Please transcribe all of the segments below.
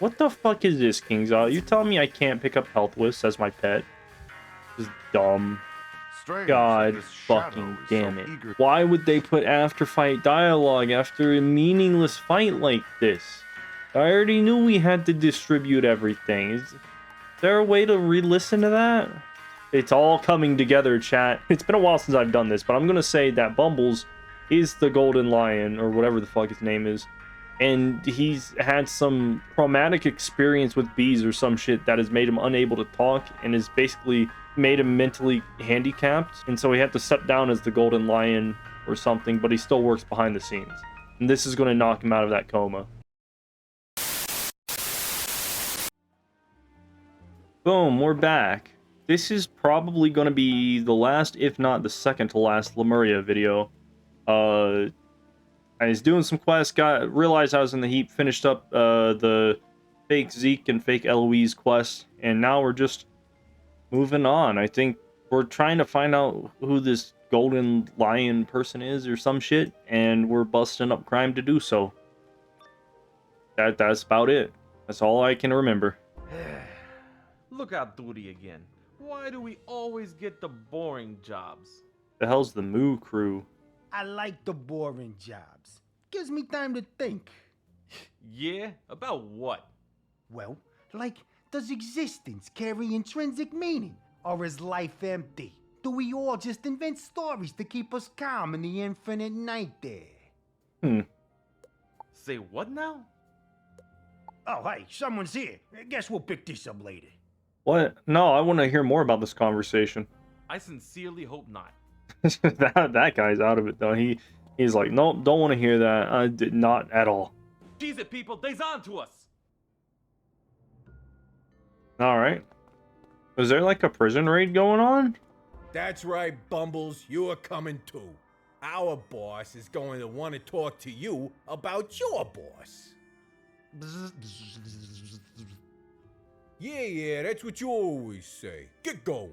What the fuck is this, King's Eye? You telling me I can't pick up Health Wisp as my pet? This is dumb. Strange God this fucking shadow is damn so it. eager. Why would they put after fight dialogue after a meaningless fight like this? I already knew we had to distribute everything. Is there a way to re-listen to that? It's all coming together, chat. It's been a while since I've done this, but I'm gonna say that Bumbles is the Golden Lion, or whatever the fuck his name is. And he's had some traumatic experience with bees or some shit that has made him unable to talk and has basically made him mentally handicapped. And so he had to step down as the Golden Lion or something, but he still works behind the scenes. And this is going to knock him out of that coma. Boom, we're back. This is probably going to be the last, if not the second to last, Lemuria video. I was doing some quests, realized I was in the heap, finished up the fake Zeke and fake Eloise quest, and now we're just moving on. I think we're trying to find out who this Golden Lion person is or some shit, and we're busting up crime to do so. That's about it. That's all I can remember. Lookout duty again. Why do we always get the boring jobs? The hell's the Moo Crew? I like the boring jobs. Gives me time to think. Yeah? About what? Well, like, does existence carry intrinsic meaning? Or is life empty? Do we all just invent stories to keep us calm in the infinite night there? Say what now? Oh, hey, someone's here. Guess we'll pick this up later. What? No, I want to hear more about this conversation. I sincerely hope not. that guy's out of it though. He's like, nope, don't want to hear that. I did not at all. Jeez it, people, they's on to us. All right. Was there like a prison raid going on? That's right, Bumbles, you're coming too. Our boss is going to want to talk to you about your boss. Yeah, that's what you always say. Get going.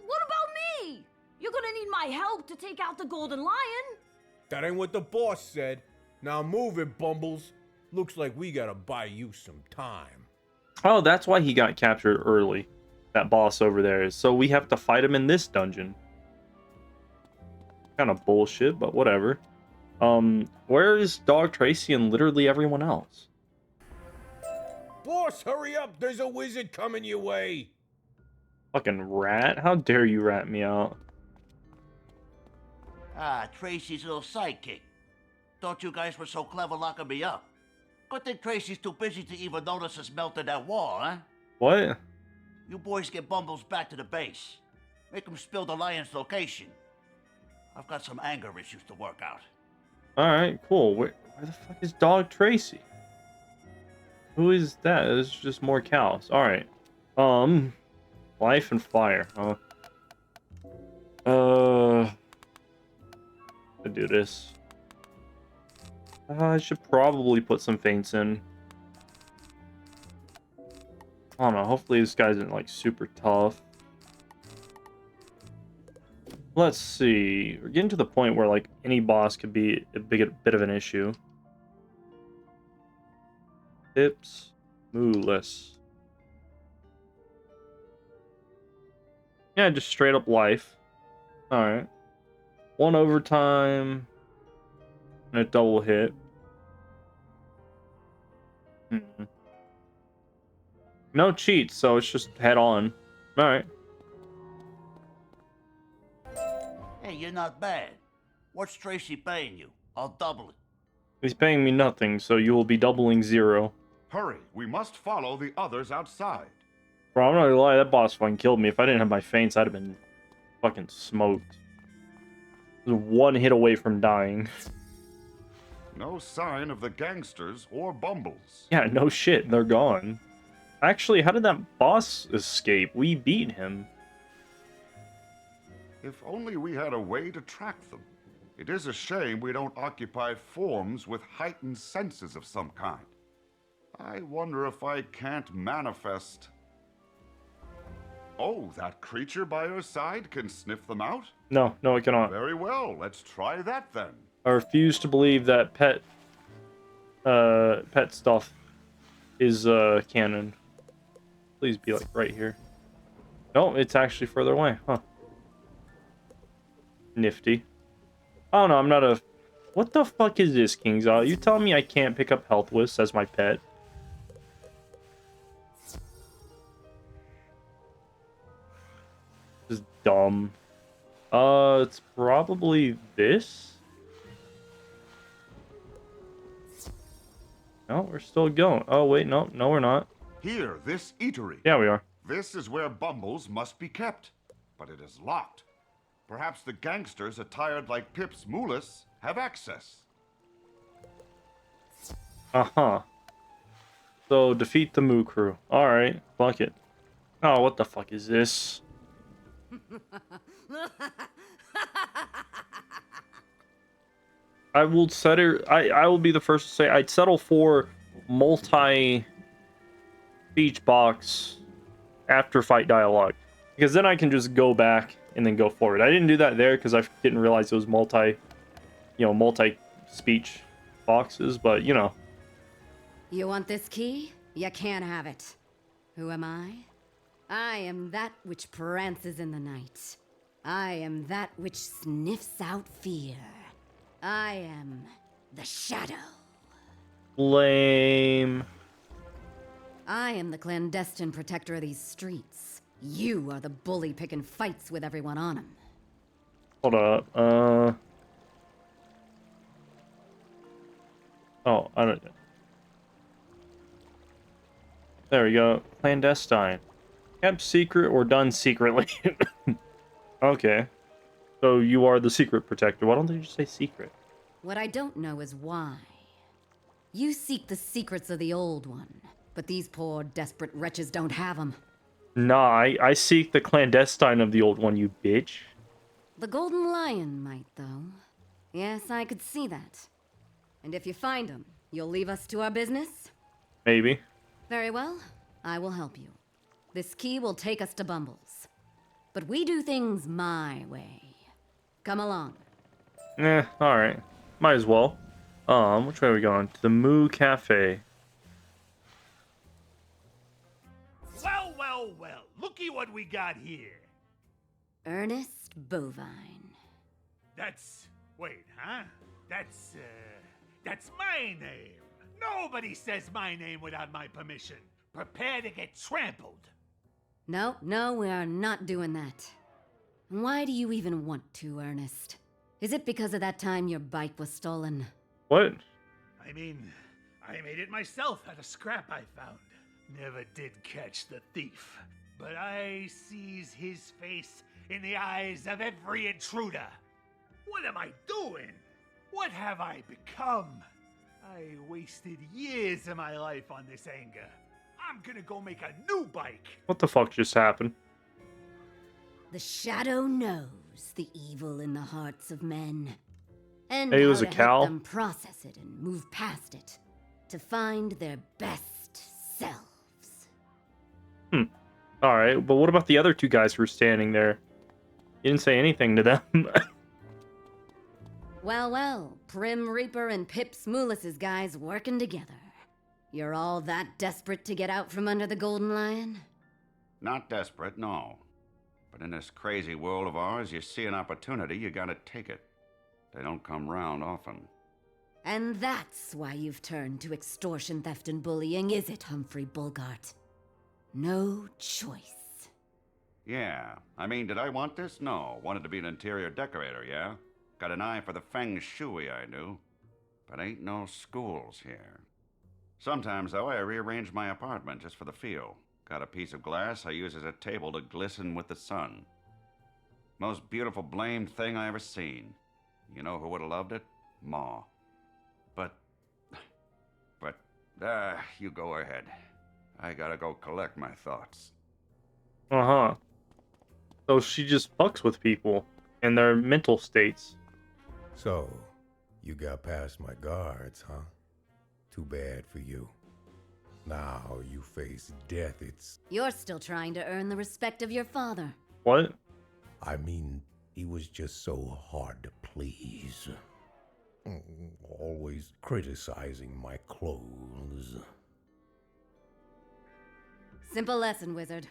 What about me? You're gonna need my help to take out the Golden Lion. That ain't what the boss said. Now move it, Bumbles. Looks like we gotta buy you some time. Oh, that's why he got captured early. That boss over there. So we have to fight him in this dungeon. Kind of bullshit, but whatever. Where is Dog Tracy and literally everyone else? Boss, hurry up! There's a wizard coming your way! Fucking rat. How dare you rat me out? Ah, Tracy's little sidekick. Thought you guys were so clever locking me up. Good thing Tracy's too busy to even notice us melting that wall, huh? What? You boys get Bumbles back to the base. Make him spill the lion's location. I've got some anger issues to work out. Alright, cool. Where the fuck is Dog Tracy? Who is that? It's just more cows. Alright. Life and fire, huh? To do this. I should probably put some feints in. I don't know. Hopefully this guy isn't like super tough. Let's see. We're getting to the point where like any boss could be a bit of an issue. Tips. Mooless. Yeah, just straight up life. Alright. 1 overtime. And a double hit. No cheats, so it's just head on. Alright. Hey, you're not bad. What's Tracy paying you? I'll double it. He's paying me nothing, so you will be doubling 0. Hurry, we must follow the others outside. Bro, I'm not gonna lie, that boss fucking killed me. If I didn't have my feints, I'd have been fucking smoked. I was 1 hit away from dying. No sign of the gangsters or Bumbles. Yeah, no shit, they're gone. Actually, how did that boss escape? We beat him. If only we had a way to track them. It is a shame we don't occupy forms with heightened senses of some kind. I wonder if I can't manifest... Oh, that creature by your side can sniff them out? No, I cannot. Very well, let's try that then. I refuse to believe that pet stuff is cannon. Please be like right here. No, it's actually further away. Huh. Nifty. Oh no, I'm not a... What the fuck is this, King's Eye? You telling me I can't pick up Health Wisp as my pet? This is dumb. It's probably this? No, we're still going. Oh, wait, no, we're not. Here, this eatery. Yeah, we are. This is where Bumbles must be kept, but it is locked. Perhaps the gangsters attired like Pip's Moolis have access. Uh-huh. So, defeat the Moo Crew. Alright, fuck it. Oh, what the fuck is this? I will settle. I will be the first to say I'd settle for multi speech box after fight dialogue, because then I can just go back and then go forward. I didn't do that there because I didn't realize it was multi speech boxes, but you know. You want this key? You can't have it. Who am I? I am that which prances in the night. I am that which sniffs out fear. I am the Shadow. Lame. I am the clandestine protector of these streets. You are the bully picking fights with everyone on them. Hold up. Oh, I don't know. There we go. Clandestine. Kept secret or done secretly. Okay. So you are the secret protector. Why don't they just say secret? What I don't know is why. You seek the secrets of the old one, but these poor, desperate wretches don't have them. Nah, I seek the clandestine of the old one, you bitch. The Golden Lion might, though. Yes, I could see that. And if you find him, you'll leave us to our business? Maybe. Very well. I will help you. This key will take us to Bumbles. But we do things my way. Come along. Alright. Might as well. Which way are we going? To the Moo Cafe. Well, well, well. Looky what we got here. Ernest Bovine. Wait, huh? That's my name. Nobody says my name without my permission. Prepare to get trampled. No, we are not doing that. Why do you even want to, Ernest? Is it because of that time your bike was stolen? What? I mean, I made it myself out of scrap I found. Never did catch the thief. But I sees his face in the eyes of every intruder. What am I doing? What have I become? I wasted years of my life on this anger. I'm gonna go make a new bike. What the fuck just happened? The Shadow knows the evil in the hearts of men. And Hey, it how was a to cow? help them process it and move past it. To find their best selves. Alright, but what about the other two guys who were standing there? You didn't say anything to them. Well, Prim Reaper and Pips Moolis's guys working together. You're all that desperate to get out from under the Golden Lion? Not desperate, no. But in this crazy world of ours, you see an opportunity, you gotta take it. They don't come round often. And that's why you've turned to extortion, theft, and bullying, is it, Humphrey Bogart? No choice. Yeah. I mean, did I want this? No. Wanted to be an interior decorator, yeah? Got an eye for the feng shui, I do. But ain't no schools here. Sometimes, though, I rearrange my apartment just for the feel. Got a piece of glass I use as a table to glisten with the sun. Most beautiful blamed thing I ever seen. You know who would have loved it? Ma. But, you go ahead. I gotta go collect my thoughts. Uh-huh. So she just fucks with people and their mental states. So, you got past my guards, huh? Too bad for you. Now you face death, You're still trying to earn the respect of your father. What? I mean, he was just so hard to please. Always criticizing my clothes. Simple lesson, wizard.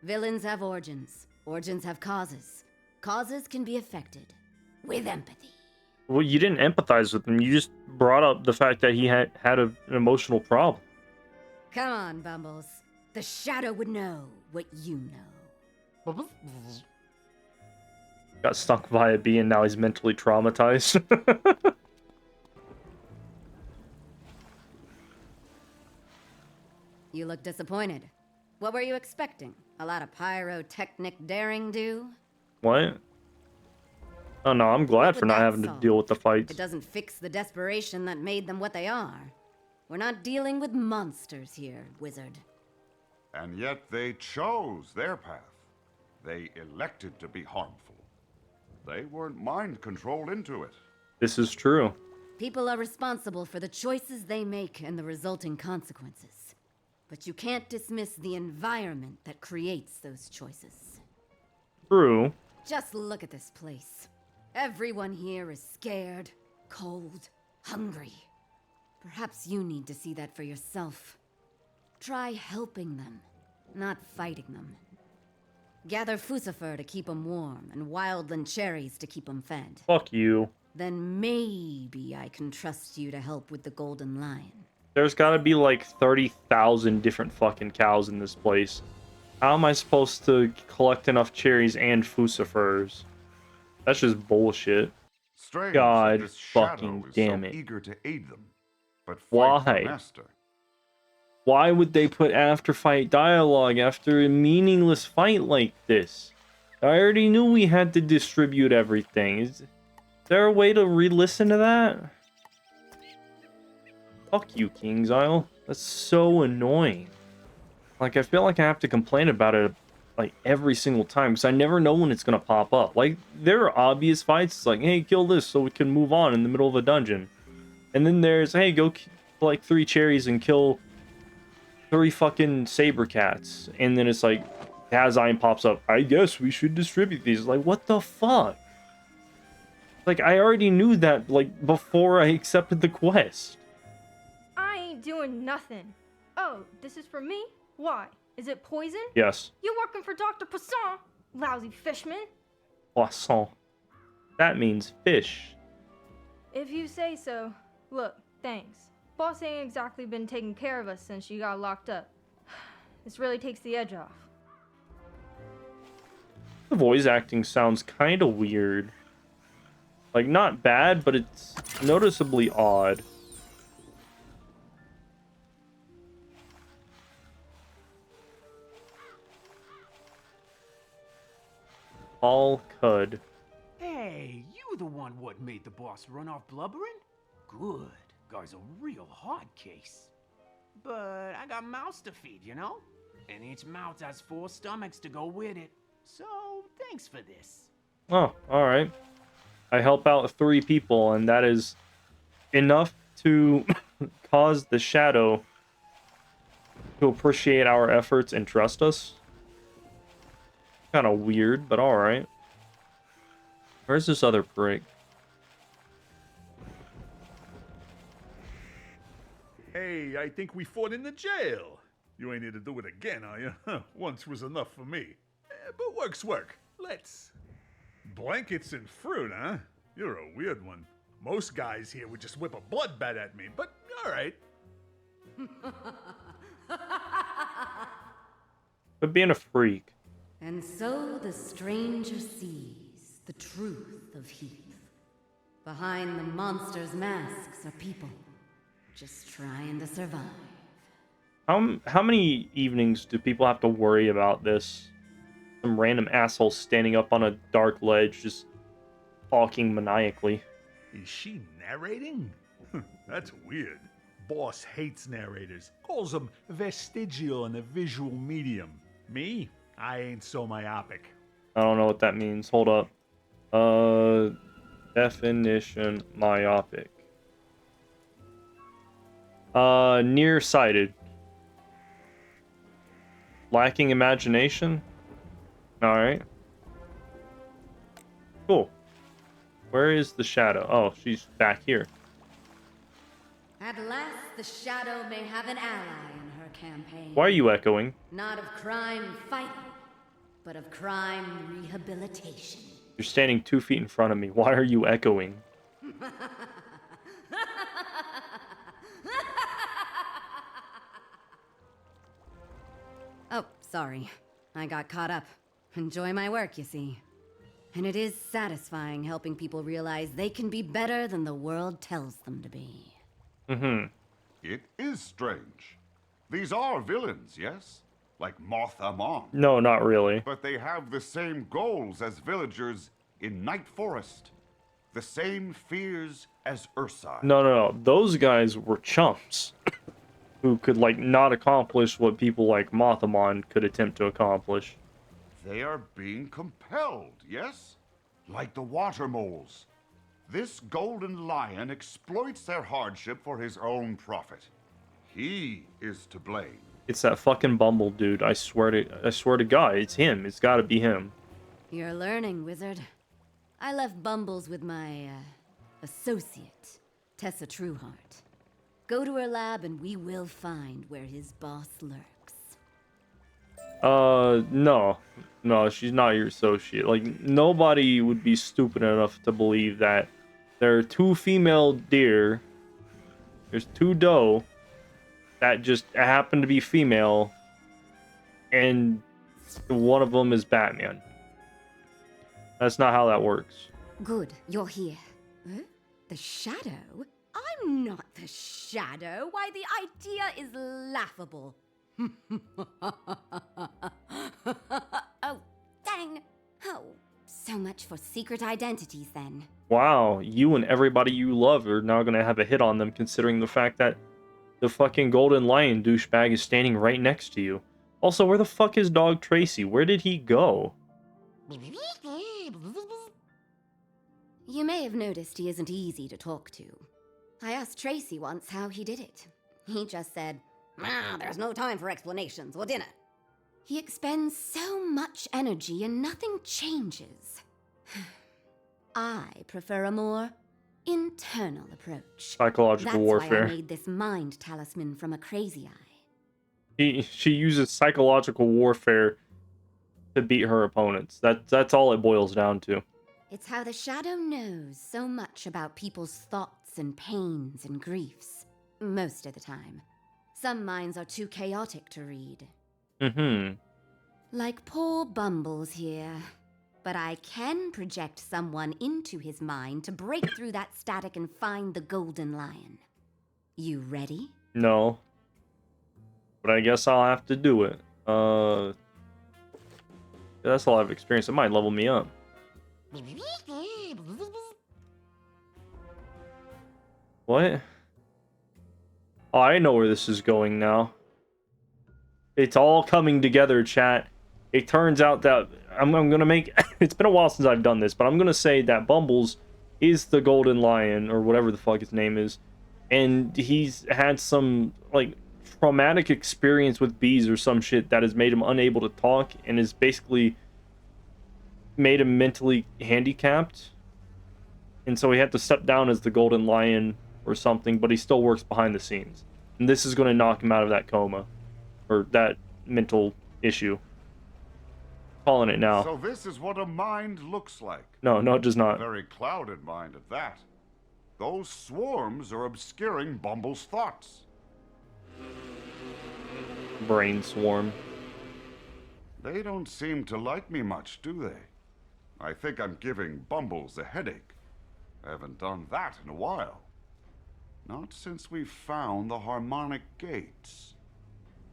Villains have origins. Origins have causes. Causes can be affected with empathy. Well, you didn't empathize with him. You just brought up the fact that he had an emotional problem. Come on, Bumbles. The Shadow would know what you know. Got stuck by a bee and now he's mentally traumatized. You look disappointed. What were you expecting? A lot of pyrotechnic daring do? What? Oh no, I'm glad for not having to deal with the fights. It doesn't fix the desperation that made them what they are. We're not dealing with monsters here, wizard. And yet they chose their path. They elected to be harmful. They weren't mind-controlled into it. This is true. People are responsible for the choices they make and the resulting consequences. But you can't dismiss the environment that creates those choices. True. Just look at this place. Everyone here is scared, cold, hungry. Perhaps you need to see that for yourself. Try helping them, not fighting them. Gather Fucifer to keep them warm, and wildland cherries to keep them fed. Fuck you. Then maybe I can trust you to help with the Golden Lion. There's gotta be like 30,000 different fucking cows in this place. How am I supposed to collect enough cherries and Fucifers? That's just bullshit. Strange God that this shadow fucking is damn so it. eager to aid them, but fight Why? the master. Why would they put after-fight dialogue after a meaningless fight like this? I already knew we had to distribute everything. Is there a way to re-listen to that? Fuck you, King's Isle. That's so annoying. Like, I feel like I have to complain about it like every single time because I never know when it's gonna pop up. Like, there are obvious fights. It's like, hey, kill this so we can move on in the middle of a dungeon. And then there's, hey, go like 3 cherries and kill 3 fucking saber cats. And then it's like, Kazine pops up. I guess we should distribute these. Like, what the fuck? Like, I already knew that, like, before I accepted the quest. I ain't doing nothing. Oh, this is for me? Why? Is it poison? Yes. You working for Dr. Poisson, lousy fishman? Poisson. That means fish. If you say so. Look, thanks. Boss ain't exactly been taking care of us since she got locked up. This really takes the edge off. The voice acting sounds kind of weird. Like, not bad, but it's noticeably odd. All Cud. Hey, you the one what made the boss run off blubbering? Good. Guy's a real hard case. But I got mouths to feed, you know? And each mouth has 4 stomachs to go with it. So, thanks for this. Oh, alright. I help out 3 people, and that is enough to cause the Shadow to appreciate our efforts and trust us. Kind of weird, but alright. Where's this other prick? Hey, I think we fought in the jail. You ain't here to do it again, are you? Once was enough for me. But work's work. Let's. Blankets and fruit, huh? You're a weird one. Most guys here would just whip a blood bat at me, but alright. But being a freak. And so the stranger sees the truth of Heath. Behind the monster's masks are people, just trying to survive. How many evenings do people have to worry about this? Some random asshole standing up on a dark ledge, just talking maniacally. Is she narrating? That's weird. Boss hates narrators. Calls them vestigial and a visual medium. Me? I ain't so myopic. I don't know what that means. Hold up. Definition myopic. Nearsighted. Lacking imagination? Alright. Cool. Where is the Shadow? Oh, she's back here. At last, the Shadow may have an ally in her our campaign. Why are you echoing? Not of crime fighting, but of crime rehabilitation. You're standing 2 feet in front of me. Why are you echoing? Oh, sorry. I got caught up. Enjoy my work, you see. And it is satisfying helping people realize they can be better than the world tells them to be. Mm-hmm. It is strange. These are villains, yes? Like Moth Amon. No, not really. But they have the same goals as villagers in Night Forest. The same fears as Ursai. No. Those guys were chumps. Who could, like, not accomplish what people like Mothamon could attempt to accomplish. They are being compelled, yes? Like the water moles. This golden lion exploits their hardship for his own profit. He is to blame. It's that fucking Bumble dude. I swear to God, it's him. It's gotta be him. You're learning, Wizard. I left Bumbles with my, associate, Tessa Trueheart. Go to her lab and we will find where his boss lurks. No. No, she's not your associate. Like, nobody would be stupid enough to believe that there are 2 female deer, there's 2 doe, that just happen to be female, and one of them is Batman. That's not how that works. Good, you're here. Huh? The Shadow? I'm not the Shadow. Why, the idea is laughable. Oh, dang. Oh, so much for secret identities then. Wow, you and everybody you love are now gonna have a hit on them, considering the fact that the fucking Golden Lion douchebag is standing right next to you. Also, where the fuck is dog Tracy? Where did he go? You may have noticed he isn't easy to talk to. I asked Tracy once how he did it. He just said, there's no time for explanations or dinner. He expends so much energy and nothing changes. I prefer a more internal approach. Psychological warfare. That's why I made this mind talisman from a crazy eye. She uses psychological warfare to beat her opponents. That's all it boils down to. It's how the Shadow knows so much about people's thoughts and pains and griefs. Most of the time. Some minds are too chaotic to read. Mm-hmm. Like poor Bumbles here. But I can project someone into his mind to break through that static and find the Golden Lion. You ready? No. But I guess I'll have to do it. That's a lot of experience. It might level me up. What? Oh, I know where this is going now. It's all coming together, chat. It turns out that I'm gonna make... It's been a while since I've done this, but I'm gonna say that Bumbles is the Golden Lion, or whatever the fuck his name is. And he's had some, like, traumatic experience with bees or some shit that has made him unable to talk, and has basically made him mentally handicapped. And so he had to step down as the Golden Lion or something, but he still works behind the scenes. And this is going to knock him out of that coma, or that mental issue. Calling it now. So this is what a mind looks like. No, it does not. Very clouded mind at that. Those swarms are obscuring Bumble's thoughts. Brain swarm. They don't seem to like me much, do they? I think I'm giving Bumbles a headache. I haven't done that in a while. Not since we found the harmonic gates.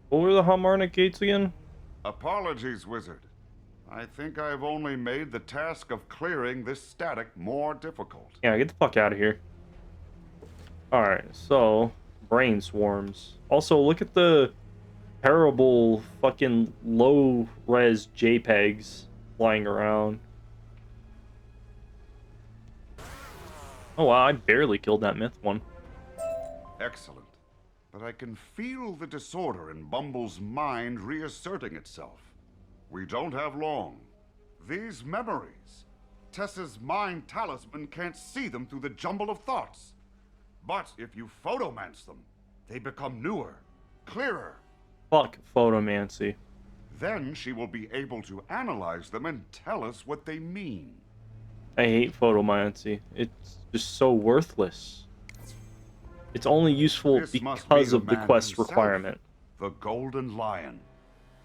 What were the harmonic gates again? Apologies, Wizard. I think I've only made the task of clearing this static more difficult. Yeah, get the fuck out of here. Alright, so... brain swarms. Also, look at the terrible fucking low-res JPEGs flying around. Oh wow, I barely killed that myth one. Excellent. But I can feel the disorder in Bumble's mind reasserting itself. We don't have long. These memories. Tessa's mind talisman can't see them through the jumble of thoughts. But if you photomance them, they become newer, clearer, Fuck photomancy. Then she will be able to analyze them and tell us what they mean. I hate photomancy. It's just so worthless. It's only useful This must because be of the man quest himself, requirement. The Golden Lion.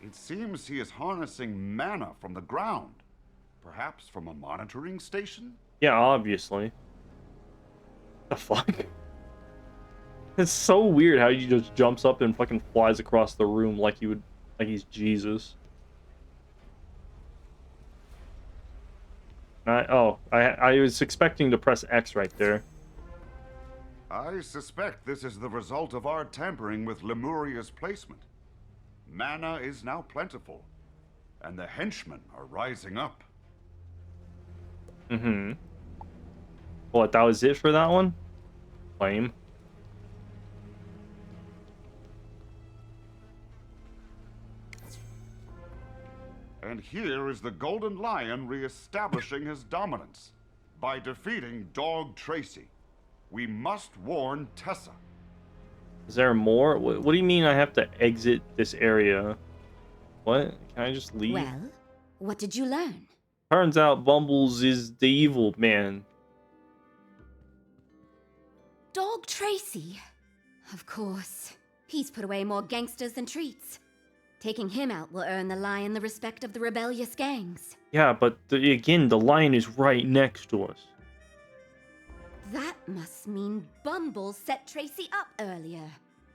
It seems he is harnessing mana from the ground. Perhaps from a monitoring station? Yeah, obviously. The fuck? It's so weird how he just jumps up and fucking flies across the room like he's Jesus. I was expecting to press X right there. I suspect this is the result of our tampering with Lemuria's placement. Mana is now plentiful, and the henchmen are rising up. Mm-hmm. What, that was it for that one? Lame. And here is the Golden Lion re-establishing his dominance by defeating Dog Tracy. We must warn Tessa. Is there more? What do you mean I have to exit this area? What? Can I just leave? Well, what did you learn? Turns out Bumbles is the evil man. Dog Tracy. Of course. He's put away more gangsters than treats. Taking him out will earn the lion the respect of the rebellious gangs. Yeah, but again, the lion is right next to us. That must mean Bumble set Tracy up earlier.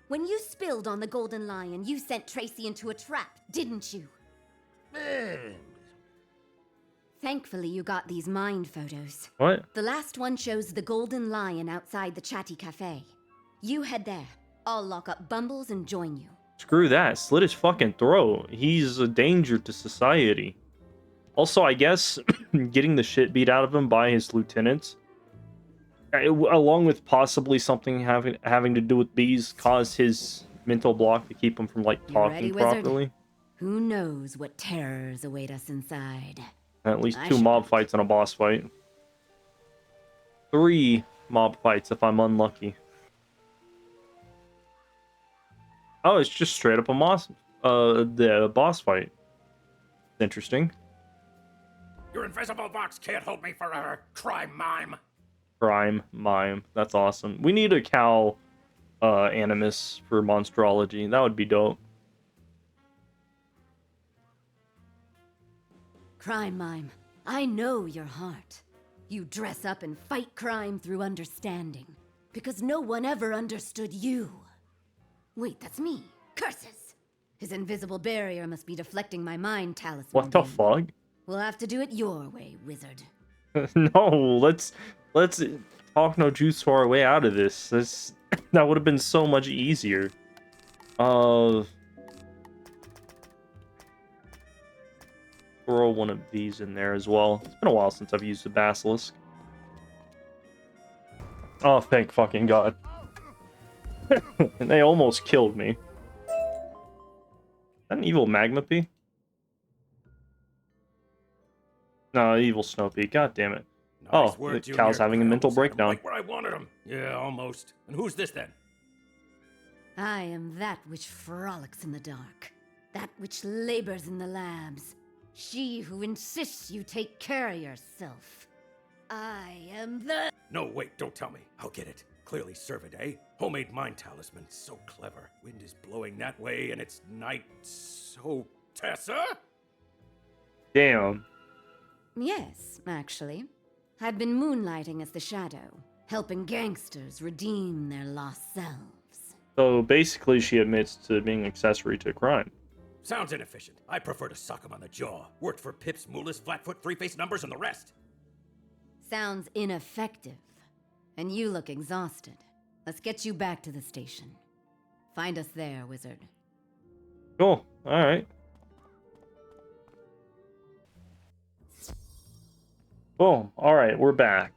When you spilled on the Golden Lion, you sent Tracy into a trap, didn't you? Thankfully, you got these mind photos. What? The last one shows the Golden Lion outside the Chatty Cafe. You head there. I'll lock up Bumbles and join you. Screw that. Slit his fucking throat. He's a danger to society. Also, I guess getting the shit beat out of him by his lieutenants, along with possibly something having to do with bees, caused his mental block to keep him from like talking properly. Who knows what terrors await us inside? At least 2 mob fights and a boss fight. 3 mob fights if I'm unlucky. Oh, it's just straight up the boss fight. Interesting. Your invisible box can't hold me forever, crime mime. Crime mime. That's awesome. We need a cow animus for monstrology. That would be dope. Crime Mime, I know your heart. You dress up and fight crime through understanding. Because no one ever understood you. Wait, that's me. Curses! His invisible barrier must be deflecting my mind talisman. What the fuck? We'll have to do it your way, wizard. No, let's talk no juice our way out of this. That would have been so much easier. Throw one of these in there as well. It's been a while since I've used the basilisk. Oh, thank fucking God. And they almost killed me. Is that an evil magma pea? No, evil snow pea. God damn it. Nice oh, work, the cow's having a mental breakdown. Right where I wanted him. Yeah, almost. And who's this then? I am that which frolics in the dark. That which labors in the labs. She who insists you take care of yourself. I am the... No, wait, don't tell me. I'll get it. Clearly servant, eh? Homemade mind talisman. So clever. Wind is blowing that way and it's night. So, Tessa? Damn. Yes, actually. I've been moonlighting as the Shadow, helping gangsters redeem their lost selves. So basically she admits to being accessory to crime. Sounds inefficient. I prefer to sock him on the jaw. Worked for Pips, Moolas, Flatfoot, Three-Face Numbers, and the rest. Sounds ineffective. And you look exhausted. Let's get you back to the station. Find us there, wizard. Cool. Alright. Boom. Alright, we're back.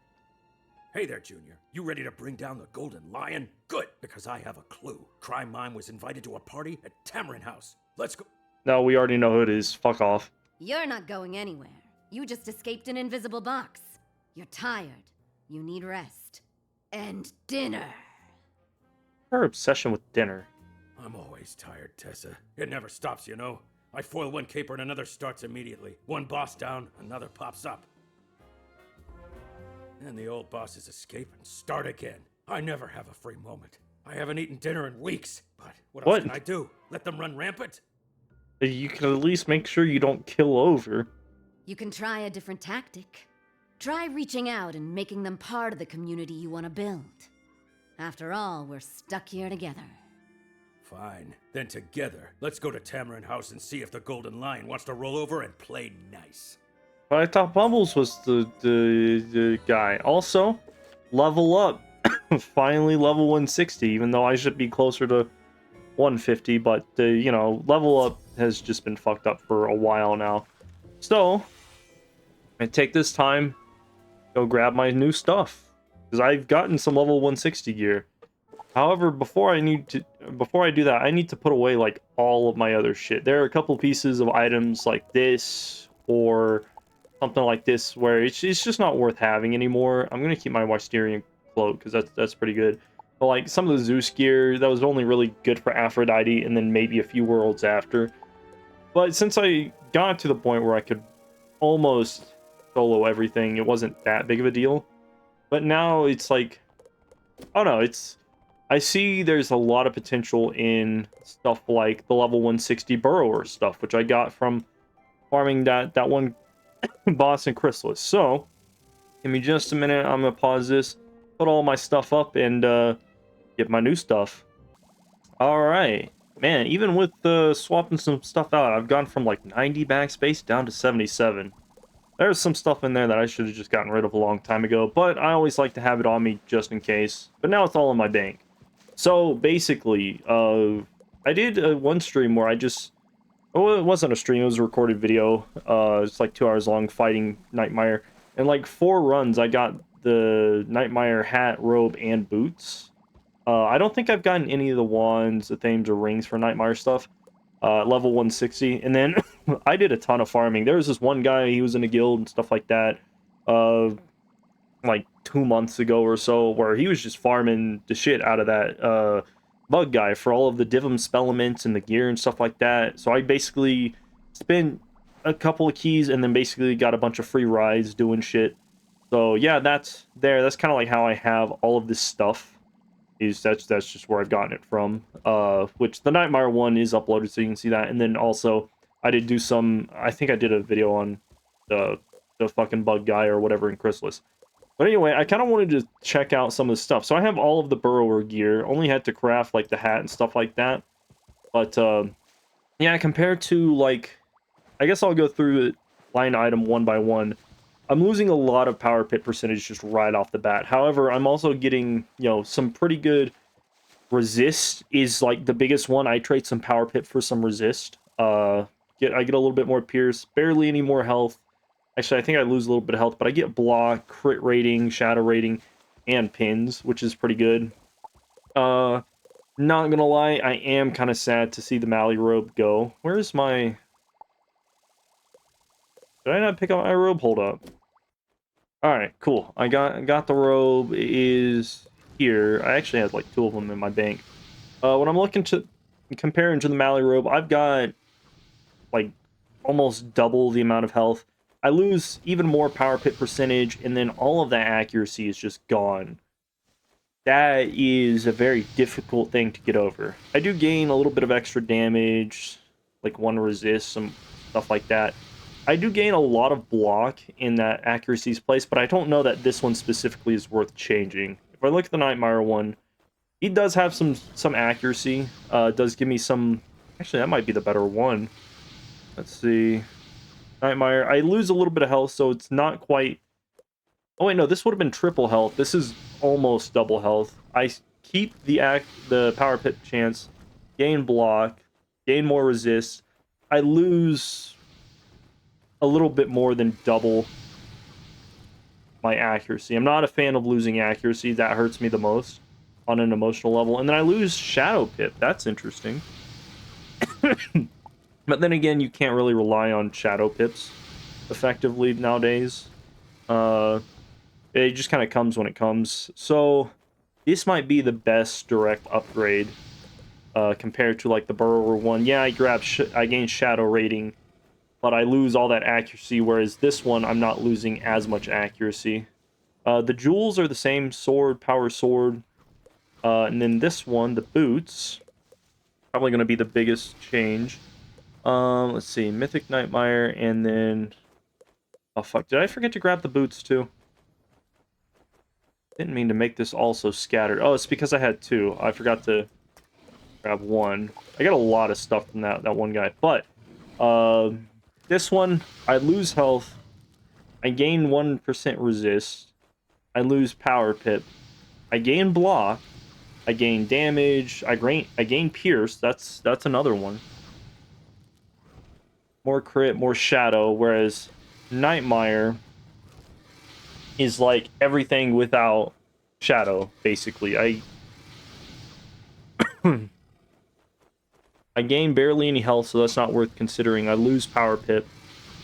Hey there, Junior. You ready to bring down the Golden Lion? Good, because I have a clue. Crime Mime was invited to a party at Tamarin House. Let's go. No, we already know who it is. Fuck off. You're not going anywhere. You just escaped an invisible box. You're tired. You need rest. And dinner. Her obsession with dinner. I'm always always tired, Tessa. It never stops, you know. I foil one caper and another starts immediately. One boss down, another pops up. And the old bosses escape and start again. I never have a free moment. I haven't eaten dinner in weeks. But what else can I do? Let them run rampant? You can at least make sure you don't kill over. You can try a different tactic. Try reaching out and making them part of the community you want to build. After all, we're stuck here together. Fine. Then together, let's go to Tamarin House and see if the Golden Lion wants to roll over and play nice. But I thought Bubbles was the guy. Also, level up. Finally level 160, even though I should be closer to 150. But, you know, level up has just been fucked up for a while now. So, I take this time, go grab my new stuff. Because I've gotten some level 160 gear. However, before I do that, I need to put away like all of my other shit. There are a couple pieces of items like this or something like this where it's just not worth having anymore. I'm gonna keep my Wisterian cloak because that's pretty good. But like some of the Zeus gear that was only really good for Aphrodite and then maybe a few worlds after. But since I got to the point where I could almost solo everything, it wasn't that big of a deal. But now it's like, I don't know, I see there's a lot of potential in stuff like the level 160 Burrower stuff, which I got from farming that one boss in Chrysalis. So, give me just a minute, I'm gonna pause this, put all my stuff up, and get my new stuff. Alright, man, even with swapping some stuff out, I've gone from like 90 backspace down to 77. There's some stuff in there that I should have just gotten rid of a long time ago, but I always like to have it on me just in case. But now it's all in my bank. So basically, I did one stream where oh, it wasn't a stream, it was a recorded video. It's like 2 hours long fighting Nightmare. And like 4 runs, I got the Nightmare hat, robe, and boots. I don't think I've gotten any of the wands, the themes, or rings for Nightmare stuff. Level 160. And then I did a ton of farming. There was this one guy, he was in a guild and stuff like that. Like 2 months ago or so, where he was just farming the shit out of that bug guy for all of the Divum spellaments and the gear and stuff like that. So I basically spent a couple of keys and then basically got a bunch of free rides doing shit. So yeah, that's kind of like how I have all of this stuff. That's just where I've gotten it from. Which the Nightmare one is uploaded, so you can see that. And then also I did do some, I think I did a video on the fucking bug guy or whatever in Chrysalis. But anyway, I kind of wanted to check out some of the stuff. So I have all of the Burrower gear. Only had to craft, like, the hat and stuff like that. But, yeah, compared to, like... I guess I'll go through it line item one by one. I'm losing a lot of power pit percentage just right off the bat. However, I'm also getting, you know, some pretty good... Resist is, like, the biggest one. I trade some power pit for some resist. I get a little bit more pierce. Barely any more health. Actually, I think I lose a little bit of health, but I get block, crit rating, shadow rating, and pins, which is pretty good. Not gonna lie, I am kind of sad to see the Mally robe go. Where's my... Did I not pick up my robe? Hold up. Alright, cool. I got the robe. It is here. I actually had like 2 of them in my bank. When I'm looking to... Comparing to the Mally robe, I've got like almost double the amount of health. I lose even more power pit percentage, and then all of that accuracy is just gone. That is a very difficult thing to get over. I do gain a little bit of extra damage, like 1 resist, some stuff like that. I do gain a lot of block in that accuracy's place, but I don't know that this one specifically is worth changing. If I look at the Nightmare one, he does have some accuracy. Does give me some... Actually, that might be the better one. Let's see... Nightmare. I lose a little bit of health, so it's not quite... Oh, wait, no, this would have been triple health. This is almost double health. I keep the power pit chance, gain block, gain more resist. I lose a little bit more than double my accuracy. I'm not a fan of losing accuracy. That hurts me the most on an emotional level. And then I lose Shadow Pip. That's interesting. But then again, you can't really rely on Shadow Pips effectively nowadays. It just kind of comes when it comes. So this might be the best direct upgrade compared to like the Burrower one. Yeah, I gain shadow rating, but I lose all that accuracy, whereas this one I'm not losing as much accuracy. The jewels are the same, sword, power sword, and then this one, the boots, probably going to be the biggest change. Let's see, Mythic Nightmare, and then... Oh, fuck. Did I forget to grab the boots, too? Didn't mean to make this also scattered. Oh, it's because I had two. I forgot to grab one. I got a lot of stuff from that one guy. But, this one, I lose health. I gain 1% resist. I lose power pip. I gain block. I gain damage. I gain pierce. That's another one. More crit, more shadow, whereas Nightmare is like everything without shadow, basically. I gain barely any health, so that's not worth considering. I lose power pip.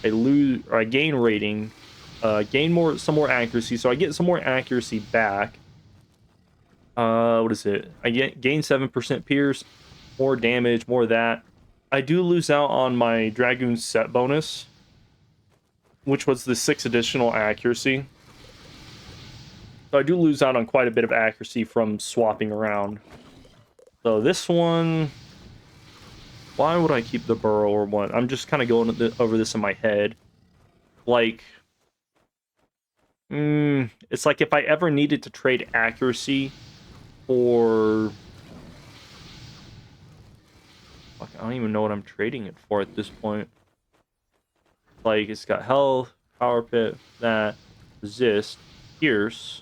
I gain rating. Gain some more accuracy, so I get some more accuracy back. What is it? I gain 7% pierce, more damage, more of that. I do lose out on my Dragoon set bonus, which was the 6 additional accuracy. So I do lose out on quite a bit of accuracy from swapping around. So this one... Why would I keep the Burrower one? I'm just kind of going over this in my head. Like... it's like if I ever needed to trade accuracy for... Fuck, I don't even know what I'm trading it for at this point. Like, it's got health, power pit, that, resist, pierce.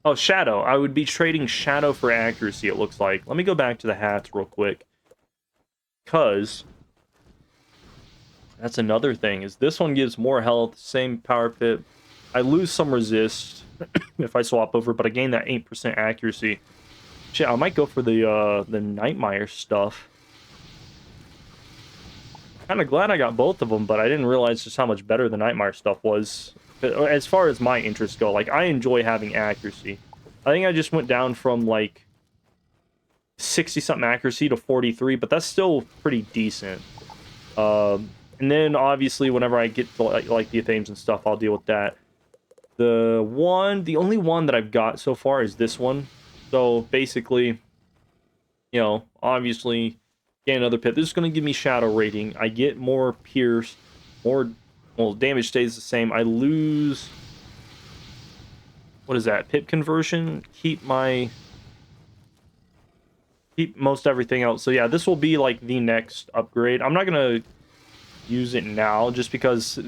Oh, shadow. I would be trading shadow for accuracy, it looks like. Let me go back to the hats real quick. Because that's another thing, is this one gives more health, same power pit. I lose some resist if I swap over, but I gain that 8% accuracy. Shit, I might go for the Nightmare stuff. Kind of glad I got both of them, but I didn't realize just how much better the Nightmare stuff was. As far as my interests go, like, I enjoy having accuracy. I think I just went down from, like, 60-something accuracy to 43, but that's still pretty decent. And then, obviously, whenever I get to, like the Athames and stuff, I'll deal with that. The only one that I've got so far is this one. So, basically, you know, obviously... Gain another pip. This is going to give me shadow rating. I get more pierce, more... Well, damage stays the same. I lose... What is that? Pip conversion? Keep most everything else. So yeah, this will be like the next upgrade. I'm not going to use it now just because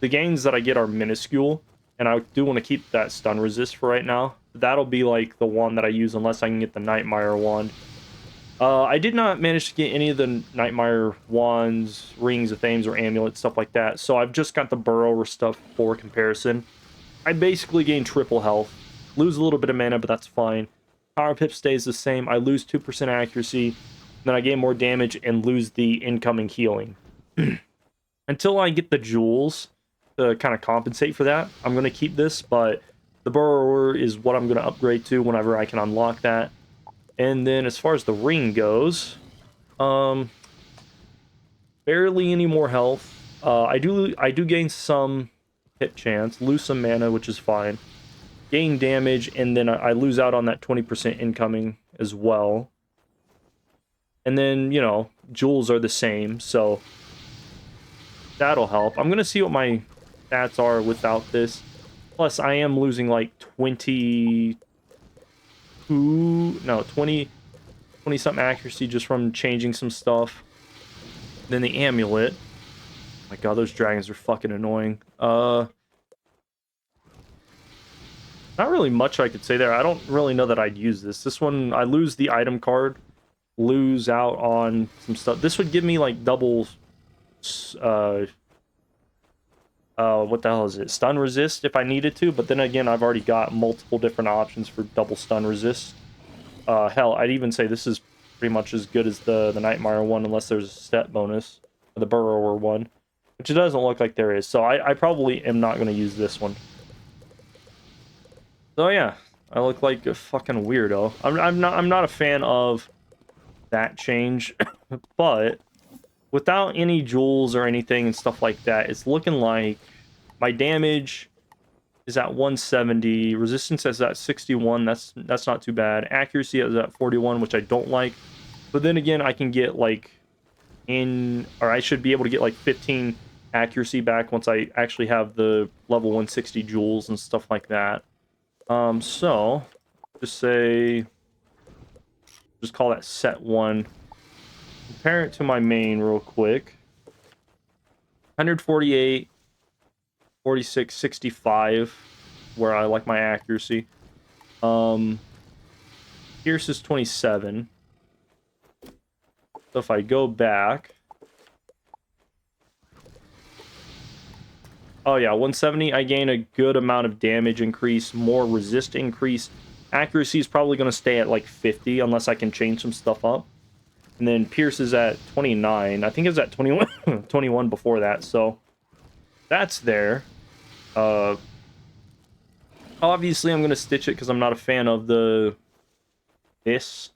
the gains that I get are minuscule. And I do want to keep that stun resist for right now. That'll be like the one that I use unless I can get the Nightmare wand. I did not manage to get any of the Nightmare wands, rings, Athames, or amulets, stuff like that. So I've just got the Burrower stuff for comparison. I basically gain triple health. Lose a little bit of mana, but that's fine. Power pip stays the same. I lose 2% accuracy. Then I gain more damage and lose the incoming healing. Until I get the jewels to kind of compensate for that, I'm going to keep this. But the Burrower is what I'm going to upgrade to whenever I can unlock that. And then as far as the ring goes, barely any more health. I do gain some hit chance, lose some mana, which is fine. Gain damage, and then I lose out on that 20% incoming as well. And then, you know, jewels are the same, so that'll help. I'm going to see what my stats are without this. Plus, I am losing like 20 something accuracy just from changing some stuff. Then the amulet. Oh my god, those dragons are fucking annoying. Not really much I could say there. I don't really know that I'd use this. This one, I lose the item card. Lose out on some stuff. This would give me like double... what the hell is it? Stun resist if I needed to, but then again, I've already got multiple different options for double stun resist. Hell, I'd even say this is pretty much as good as the Nightmare one, unless there's a step bonus, or the Burrower one, which it doesn't look like there is. So I probably am not going to use this one. So yeah, I look like a fucking weirdo. I'm not a fan of that change. But without any jewels or anything and stuff like that, it's looking like my damage is at 170, resistance is at 61. That's not too bad. Accuracy is at 41, which I don't like. But then again, I can get like I should be able to get like 15 accuracy back once I actually have the level 160 jewels and stuff like that. So just call that set 1. Compare it to my main real quick. 148, 46, 65, where I like my accuracy. Pierce is 27. So if I go back, oh yeah, 170, I gain a good amount of damage increase, more resist increase. Accuracy is probably going to stay at like 50 unless I can change some stuff up. And then Pierce is at 29. I think it was at 21, 21 before that, so that's there. Obviously, I'm going to stitch it because I'm not a fan of this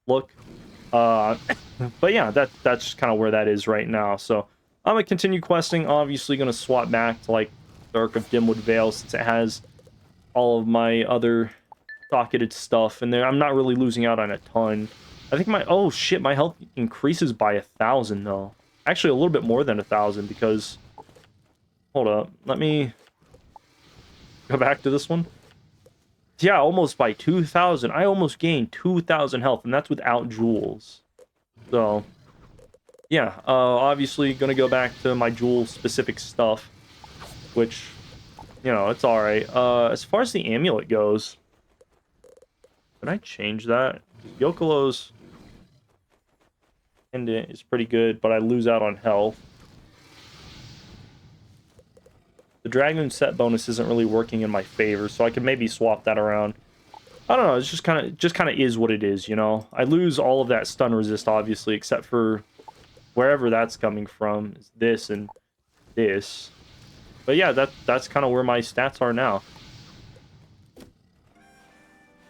look. But yeah, that's kind of where that is right now. So I'm going to continue questing. Obviously, going to swap back to like Dark of Dimwood Vale since it has all of my other socketed stuff. And there, I'm not really losing out on a ton. I think oh shit, my health increases by 1,000 though. Actually, a little bit more than 1,000 because... Hold up, let me go back to this one. Yeah, almost by 2,000. I almost gained 2,000 health, and that's without jewels. So, yeah, obviously gonna go back to my jewel-specific stuff, which, you know, it's alright. As far as the amulet goes, can I change that? Yokolo's pendant is pretty good, but I lose out on health. The Dragoon set bonus isn't really working in my favor, so I can maybe swap that around. I don't know, it's just kind of is what it is, you know? I lose all of that stun resist, obviously, except for wherever that's coming from. Is this and this. But yeah, that's kind of where my stats are now.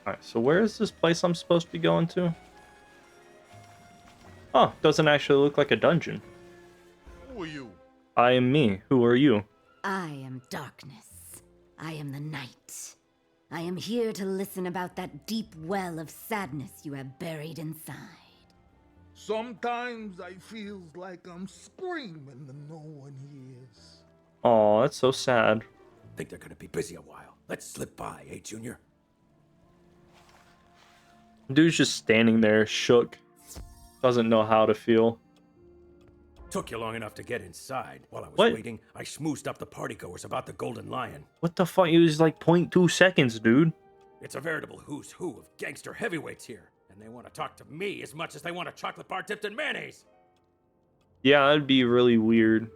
Alright, so where is this place I'm supposed to be going to? Oh, doesn't actually look like a dungeon. Who are you? I am me. Who are you? I am darkness. I am the night. I am here to listen about that deep well of sadness you have buried inside. Sometimes I feels like I'm screaming and no one hears. Oh, that's so sad. Think they're gonna be busy a while. Let's slip by, eh, Junior? Dude's just standing there, shook. Doesn't know how to feel. Took you long enough to get inside. While I was What? waiting, I schmoozed up the partygoers about the Golden Lion. What the fuck? It was like 0.2 seconds, dude. It's a veritable who's who of gangster heavyweights here, and they want to talk to me as much as they want a chocolate bar dipped in mayonnaise. Yeah, that'd be really weird.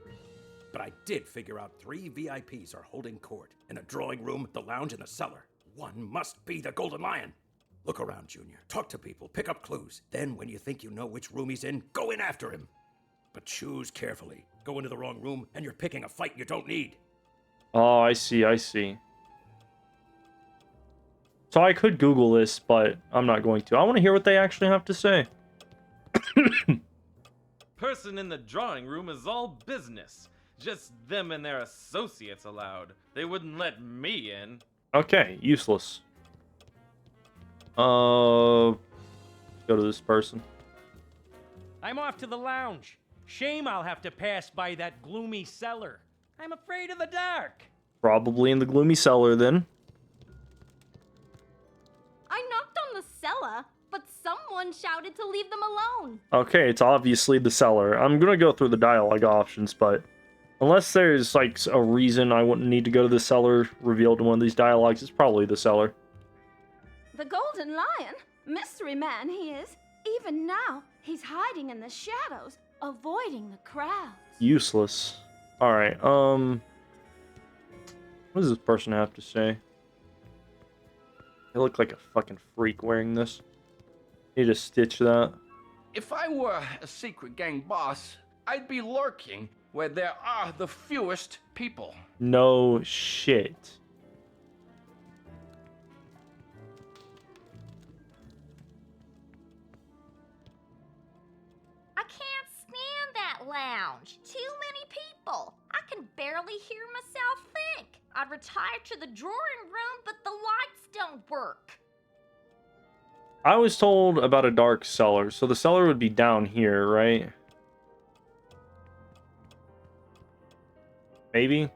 But I did figure out 3 VIPs are holding court in a drawing room, the lounge, and the cellar. One must be the Golden Lion. Look around, Junior. Talk to people. Pick up clues. Then, when you think you know which room he's in, go in after him. But choose carefully. Go into the wrong room, and you're picking a fight you don't need. Oh, I see, I see. So I could Google this, but I'm not going to. I want to hear what they actually have to say. Person in the drawing room is all business. Just them and their associates allowed. They wouldn't let me in. Okay, useless. Go to this person. I'm off to the lounge. Shame I'll have to pass by that gloomy cellar. I'm afraid of the dark. Probably in the gloomy cellar, then. I knocked on the cellar, but someone shouted to leave them alone. Okay, it's obviously the cellar. I'm gonna go through the dialogue options, but unless there's, like, a reason I wouldn't need to go to the cellar revealed in one of these dialogues, it's probably the cellar. The Golden Lion? Mystery man he is. Even now, he's hiding in the shadows, avoiding the crowds. Useless. Alright, what does this person have to say? They look like a fucking freak wearing this. Need to stitch that. If I were a secret gang boss, I'd be lurking where there are the fewest people. No shit. lounge. Too many people. I can barely hear myself think. I'd retire to the drawing room, but the lights don't work. I was told about a dark cellar, so the cellar would be down here, right? Maybe?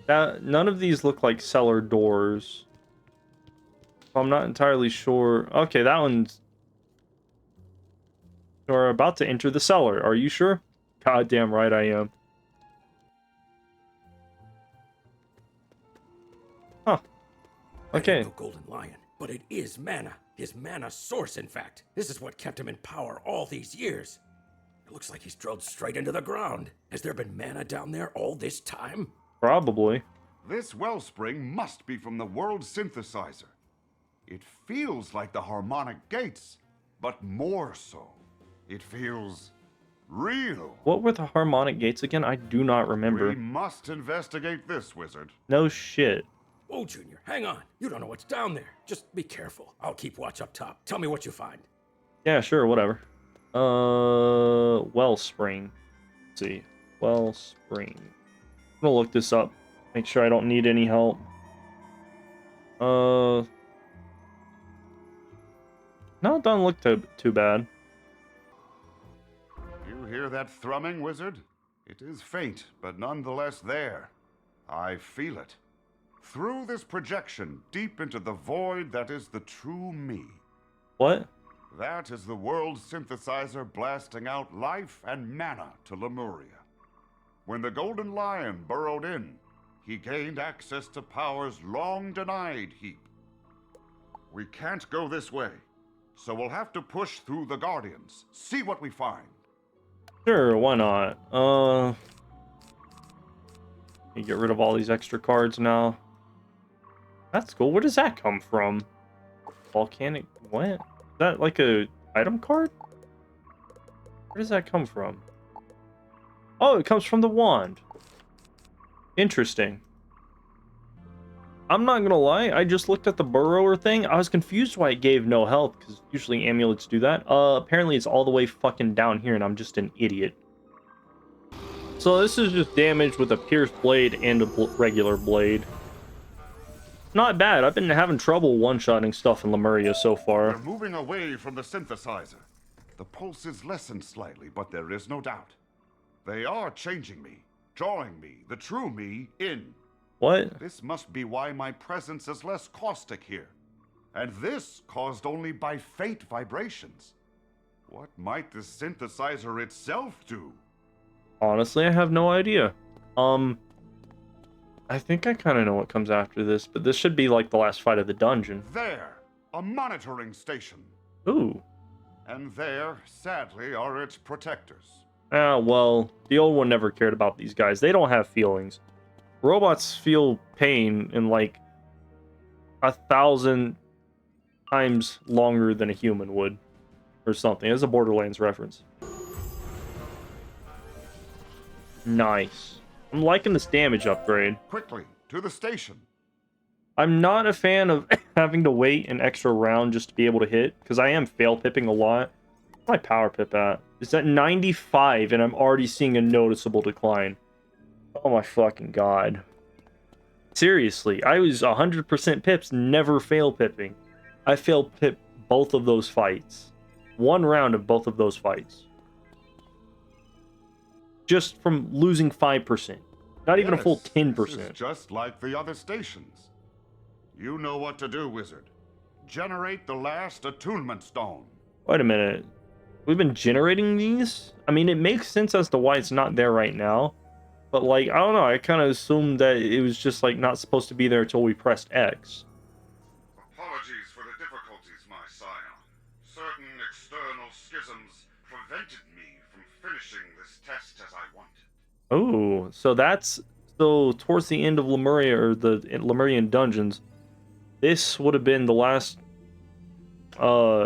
None of these look like cellar doors. I'm not entirely sure. Okay, that one's... We're about to enter the cellar. Are you sure? Goddamn right I am. Huh. Okay. No golden lion, but it is mana. His mana source, in fact. This is what kept him in power all these years. It looks like he's drilled straight into the ground. Has there been mana down there all this time? Probably. This wellspring must be from the world synthesizer. It feels like the harmonic gates, but more so. It feels real. What were the harmonic gates again? I do not remember. We must investigate this, Wizard. No shit. Oh, Junior, hang on. You don't know what's down there. Just be careful. I'll keep watch up top. Tell me what you find. Yeah, sure, whatever. Wellspring. Let's see. Wellspring. I'm gonna look this up. Make sure I don't need any help. No, it doesn't look too bad. You hear that thrumming, Wizard? It is faint, but nonetheless there. I feel it. Through this projection, deep into the void that is the true me. What? That is the world synthesizer blasting out life and mana to Lemuria. When the Golden Lion burrowed in, he gained access to powers long denied Heap. We can't go this way, so we'll have to push through the Guardians, see what we find. Sure, why not? You get rid of all these extra cards now. That's cool. Where does that come from? Volcanic... What? Is that like a item card? Where does that come from? Oh, it comes from the wand. Interesting. I'm not gonna lie, I just looked at the burrower thing. I was confused why it gave no health, because usually amulets do that. Apparently it's all the way fucking down here, and I'm just an idiot. So this is just damage with a pierced blade and a regular blade. Not bad. I've been having trouble one-shotting stuff in Lemuria so far. We're moving away from the synthesizer. The pulse is lessened slightly, but there is no doubt. They are changing me, drawing me, the true me, in. What? This must be why my presence is less caustic here. And this caused only by faint vibrations. What might the synthesizer itself do? Honestly, I have no idea. I think I kind of know what comes after this, but this should be like the last fight of the dungeon. There, a monitoring station. Ooh. And there, sadly, are its protectors. Ah, well, the old one never cared about these guys. They don't have feelings. Robots feel pain in like 1,000 times longer than a human would. Or something. It's a Borderlands reference. Nice. I'm liking this damage upgrade. Quickly, to the station. I'm not a fan of having to wait an extra round just to be able to hit, because I am fail-pipping a lot. Where's my power pip at? It's at 95, and I'm already seeing a noticeable decline. Oh my fucking god. Seriously, I was 100% pips, never fail-pipping. I fail-pip both of those fights. One round of both of those fights. Just from losing 5%. Not even a full 10%. This is just like the other stations. You know what to do, Wizard. Generate the last attunement stone. Wait a minute. We've been generating these? I mean, it makes sense as to why it's not there right now. But, like, I don't know. I kind of assumed that it was just, like, not supposed to be there until we pressed X. Apologies for the difficulties, my scion. Certain external schisms prevented me from finishing this test as I wanted. Oh, so that's... So, towards the end of Lemuria, or the Lemurian dungeons, this would have been the last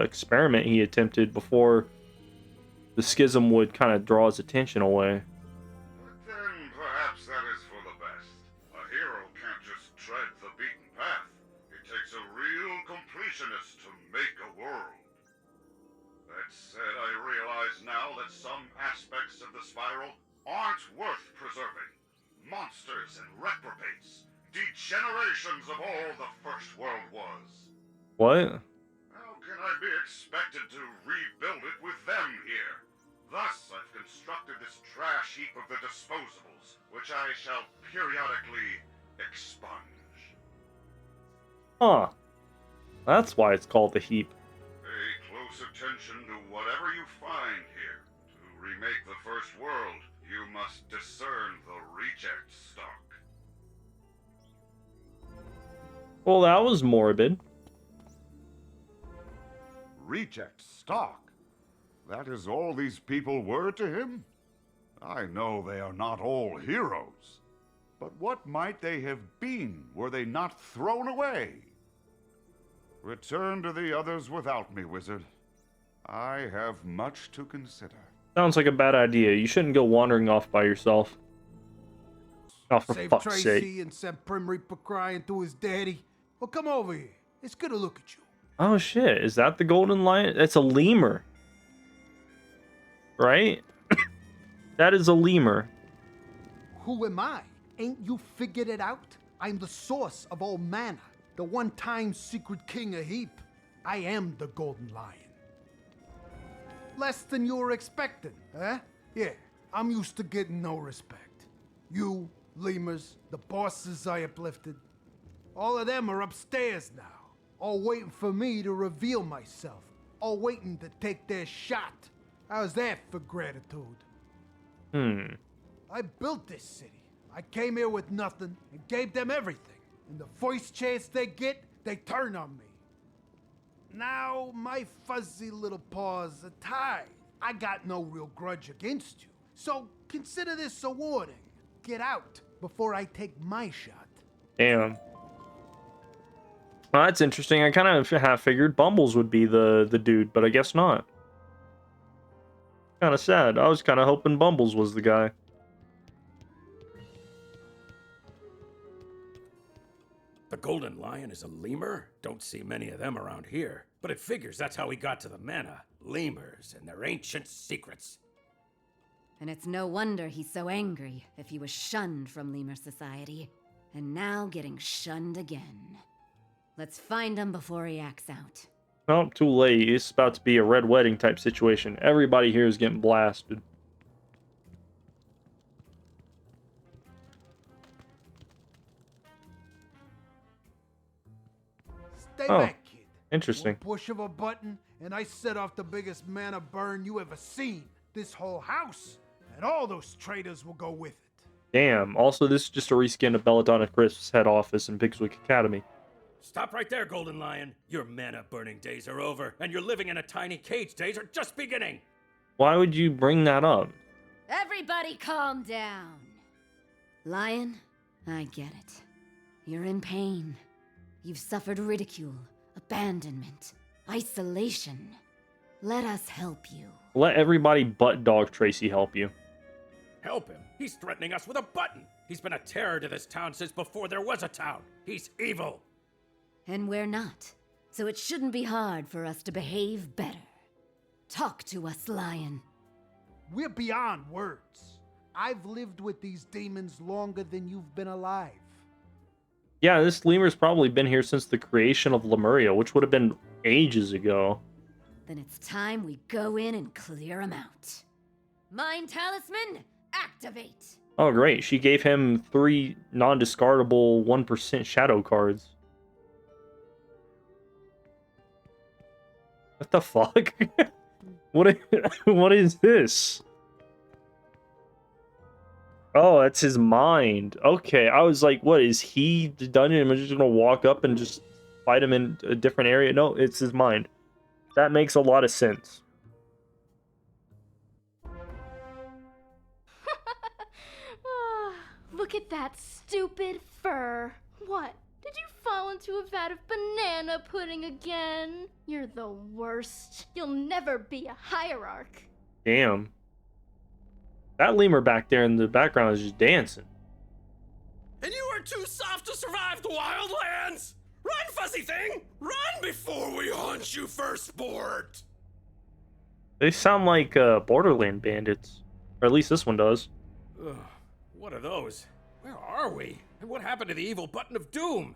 experiment he attempted before the schism would kind of draw his attention away. But then perhaps that is for the best. A hero can't just tread the beaten path. It takes a real completionist to make a world. That said, I realize now rejects of the spiral aren't worth preserving. Monsters and reprobates. Degenerations of all the First World was. What? How can I be expected to rebuild it with them here? Thus, I've constructed this trash heap of the disposables, which I shall periodically expunge. Huh. That's why it's called the heap. Pay close attention to whatever you find here. To remake the First World, you must discern the reject stock. Well, that was morbid. Reject stock? That is all these people were to him? I know they are not all heroes. But what might they have been were they not thrown away? Return to the others without me, Wizard. I have much to consider. Sounds like a bad idea. You shouldn't go wandering off by yourself. Oh, for Save fuck's Tracy sake. and send Prim Reaper crying to his daddy. Well, come over here. It's good to look at you. Oh shit, is that the golden lion? That's a lemur. Right? That is a lemur. Who am I? Ain't you figured it out? I'm the source of all mana. The one-time secret king of Heap. I am the golden lion. Less than you were expecting, huh? Yeah, I'm used to getting no respect. You, lemurs, the bosses I uplifted, all of them are upstairs now. All waiting for me to reveal myself. All waiting to take their shot. How's that for gratitude? I built this city. I came here with nothing and gave them everything. And the first chance they get, they turn on me. Now my fuzzy little paws are tied. I got no real grudge against you. So consider this a warning. Get out before I take my shot. Damn. Well, that's interesting. I kind of half figured Bumbles would be the dude, but I guess not. Kind of sad. I was kind of hoping Bumbles was the guy. The Golden Lion is a lemur? Don't see many of them around here. But it figures that's how he got to the mana. Lemurs and their ancient secrets. And it's no wonder he's so angry if he was shunned from Lemur Society. And now getting shunned again. Let's find him before he acts out. Oh, too late. It's about to be a red wedding type situation. Everybody here is getting blasted. Stay back, kid. Interesting. One push of a button, and I set off the biggest mana burn you ever seen. This whole house, and all those traitors will go with it. Damn. Also, this is just a reskin of Belladonna Crisp's head office in Pixwick Academy. Stop right there, Golden Lion. Your mana-burning days are over, and your living in a tiny cage days are just beginning. Why would you bring that up? Everybody calm down. Lion, I get it. You're in pain. You've suffered ridicule, abandonment, isolation. Let us help you. Let everybody but Dog Tracy help you. Help him? He's threatening us with a button. He's been a terror to this town since before there was a town. He's evil. And we're not. So it shouldn't be hard for us to behave better. Talk to us, Lion. We're beyond words. I've lived with these demons longer than you've been alive. Yeah, this lemur's probably been here since the creation of Lemuria, which would have been ages ago. Then it's time we go in and clear him out. Mind Talisman, activate! Oh, great. She gave him 3 non-discardable 1% shadow cards. What the fuck? What is this? Oh, that's his mind. Okay, I was like, what, is he done it? Am I just gonna walk up and just fight him in a different area? No, it's his mind. That makes a lot of sense. Look at that stupid fur. What? Did you fall into a vat of banana pudding again? You're the worst. You'll never be a hierarch. Damn. That lemur back there in the background is just dancing. And you are too soft to survive the wildlands! Run, fuzzy thing! Run before we haunt you for sport! They sound like Borderland bandits. Or at least this one does. Ugh, what are those? Where are we? And what happened to the evil button of doom?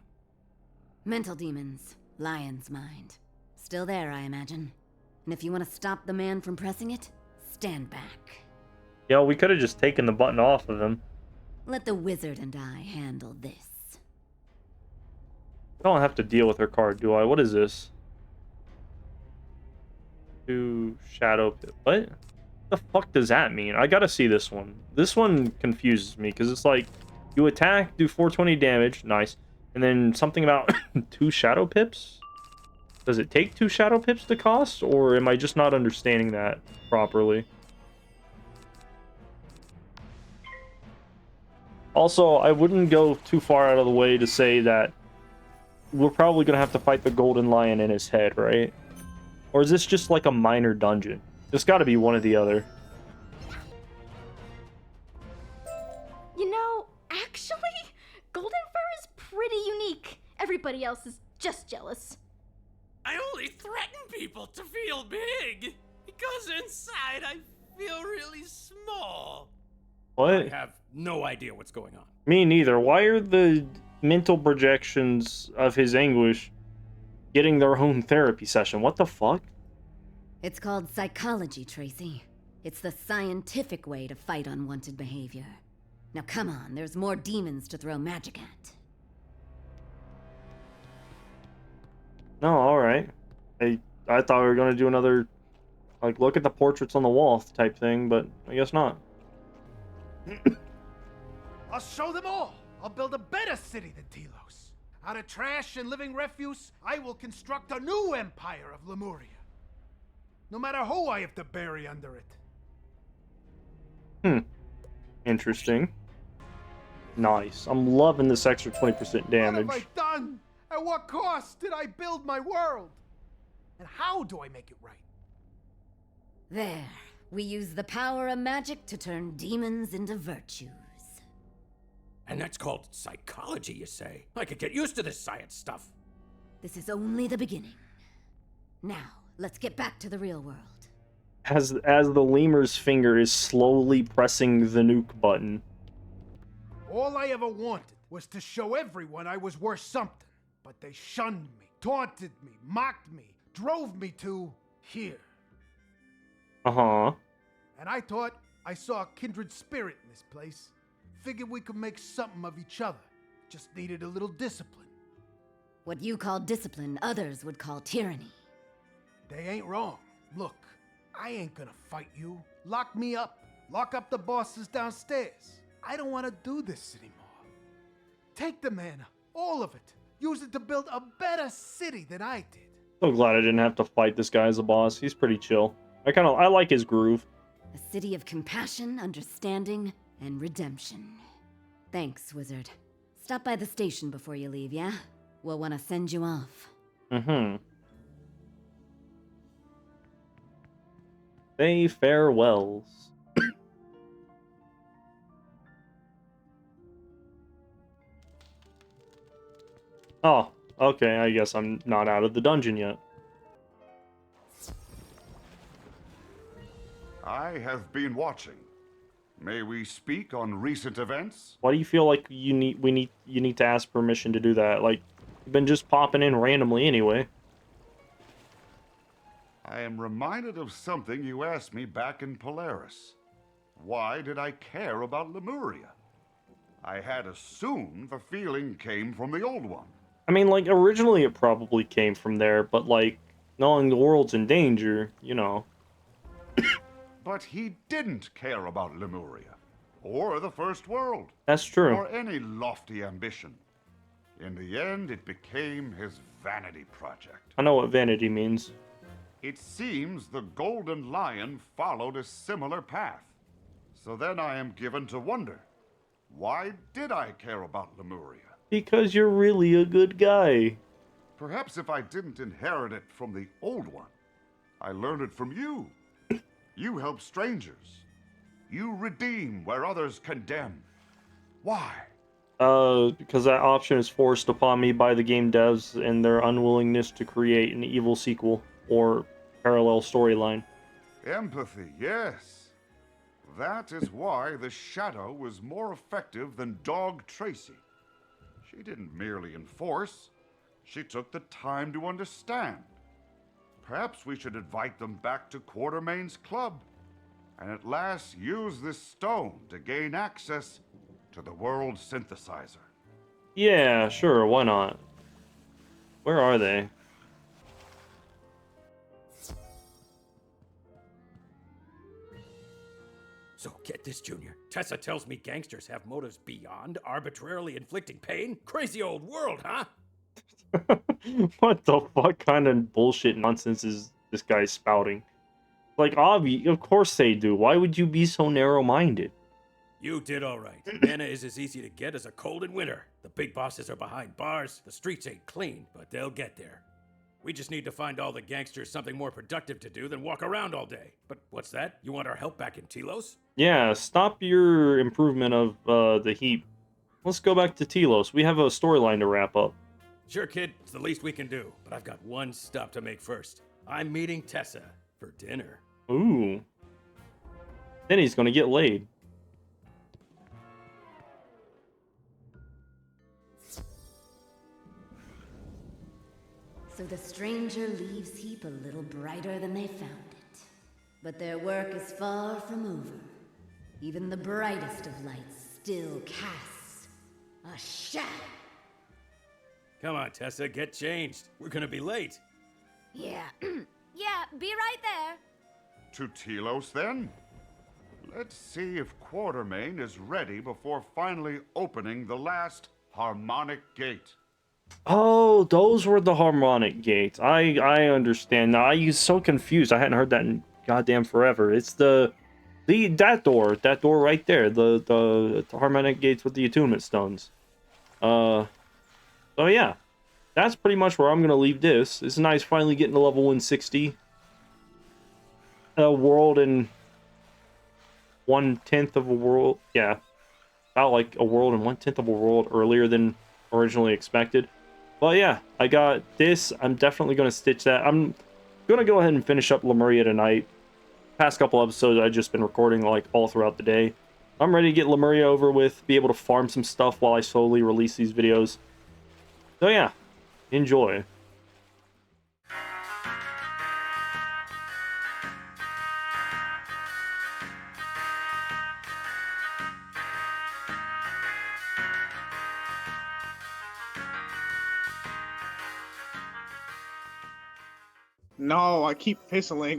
Mental demons. Lion's mind. Still there, I imagine. And if you want to stop the man from pressing it, stand back. Yeah, we could have just taken the button off of him. Let the wizard and I handle this. I don't have to deal with her card, do I? What is this? To shadow pit. What the fuck does that mean? I gotta see this one. This one confuses me because it's like you attack, do 420 damage, nice, and then something about 2 shadow pips. Does it take 2 shadow pips to cost, or am I just not understanding that properly? Also, I wouldn't go too far out of the way to say that we're probably gonna have to fight the golden lion in his head, right? Or is this just like a minor dungeon? There's got to be one or the other. You know, actually, Golden Fur is pretty unique. Everybody else is just jealous. I only threaten people to feel big, because inside I feel really small. What? I have no idea what's going on. Me neither. Why are the mental projections of his anguish getting their own therapy session? What the fuck? It's called psychology, Tracy. It's the scientific way to fight unwanted behavior. Now come on, there's more demons to throw magic at. No, alright. I thought we were gonna do another, like, look at the portraits on the wall type thing, but I guess not. I'll show them all. I'll build a better city than Telos. Out of trash and living refuse, I will construct a new empire of Lemuria. No matter who I have to bury under it. Interesting. Nice. I'm loving this extra 20% damage. What have I done? At what cost did I build my world? And how do I make it right? There. We use the power of magic to turn demons into virtues. And that's called psychology, you say? I could get used to this science stuff. This is only the beginning. Now, let's get back to the real world. As the lemur's finger is slowly pressing the nuke button. All I ever wanted was to show everyone I was worth something. But they shunned me, taunted me, mocked me, drove me to here. Uh-huh. And I thought I saw a kindred spirit in this place. Figured we could make something of each other. Just needed a little discipline. What you call discipline, others would call tyranny. They ain't wrong. Look, I ain't gonna fight you. Lock me up. Lock up the bosses downstairs. I don't want to do this anymore. Take the mana, all of it. Use it to build a better city than I did. So glad I didn't have to fight this guy as a boss. He's pretty chill. I like his groove. A city of compassion, understanding, and redemption. Thanks, Wizard. Stop by the station before you leave, yeah? We'll want to send you off. Mm-hmm. Say farewells. Oh, okay, I guess I'm not out of the dungeon yet. I have been watching. May we speak on recent events? Why do you feel like you need to ask permission to do that? Like, you've been just popping in randomly anyway. I am reminded of something you asked me back in Polaris. Why did I care about Lemuria? I had assumed the feeling came from the old one. I mean, like, originally it probably came from there, but, like, knowing the world's in danger, you know. But he didn't care about Lemuria, or the First World. That's true. Or any lofty ambition. In the end, it became his vanity project. I know what vanity means. It seems the Golden Lion followed a similar path. So then I am given to wonder, why did I care about Lemuria? Because you're really a good guy. Perhaps if I didn't inherit it from the old one, I learned it from you. You help strangers. You redeem where others condemn. Why? Because that option is forced upon me by the game devs and their unwillingness to create an evil sequel or parallel storyline. Empathy, yes. That is why the Shadow was more effective than Dog Tracy. She didn't merely enforce, she took the time to understand. Perhaps we should invite them back to Quartermain's club, and at last use this stone to gain access to the world synthesizer. Yeah, sure, why not? Where are they? So get this, Junior. Tessa tells me gangsters have motives beyond arbitrarily inflicting pain? Crazy old world, huh? What the fuck kind of bullshit nonsense is this guy spouting? Like, of course they do. Why would you be so narrow-minded? You did all right. Mana is as easy to get as a cold in winter. The big bosses are behind bars. The streets ain't clean, but they'll get there. We just need to find all the gangsters something more productive to do than walk around all day. But what's that? You want our help back in Telos? Yeah, stop your improvement of the heap. Let's go back to Telos. We have a storyline to wrap up. Sure, kid. It's the least we can do. But I've got one stop to make first. I'm meeting Tessa for dinner. Ooh. Then he's gonna get laid. So the stranger leaves Heap a little brighter than they found it. But their work is far from over. Even the brightest of lights still casts a shadow. Come on, Tessa, get changed. We're gonna be late. Yeah. Yeah, be right there. To Telos, then? Let's see if Quartermain is ready before finally opening the last harmonic gate. Oh, those were the harmonic gates. I understand now. I was so confused. I hadn't heard that in goddamn forever. It's that door right there. The harmonic gates with the attunement stones. So yeah, that's pretty much where I'm gonna leave this. It's nice finally getting to level 160. A world in 1/10 of a world. Yeah, about like a world in 1/10 of a world earlier than originally expected. But yeah, I got this. I'm definitely going to stitch that. I'm going to go ahead and finish up Lemuria tonight. Past couple episodes, I've just been recording like all throughout the day. I'm ready to get Lemuria over with, be able to farm some stuff while I slowly release these videos. So yeah, enjoy. No, I keep pissing.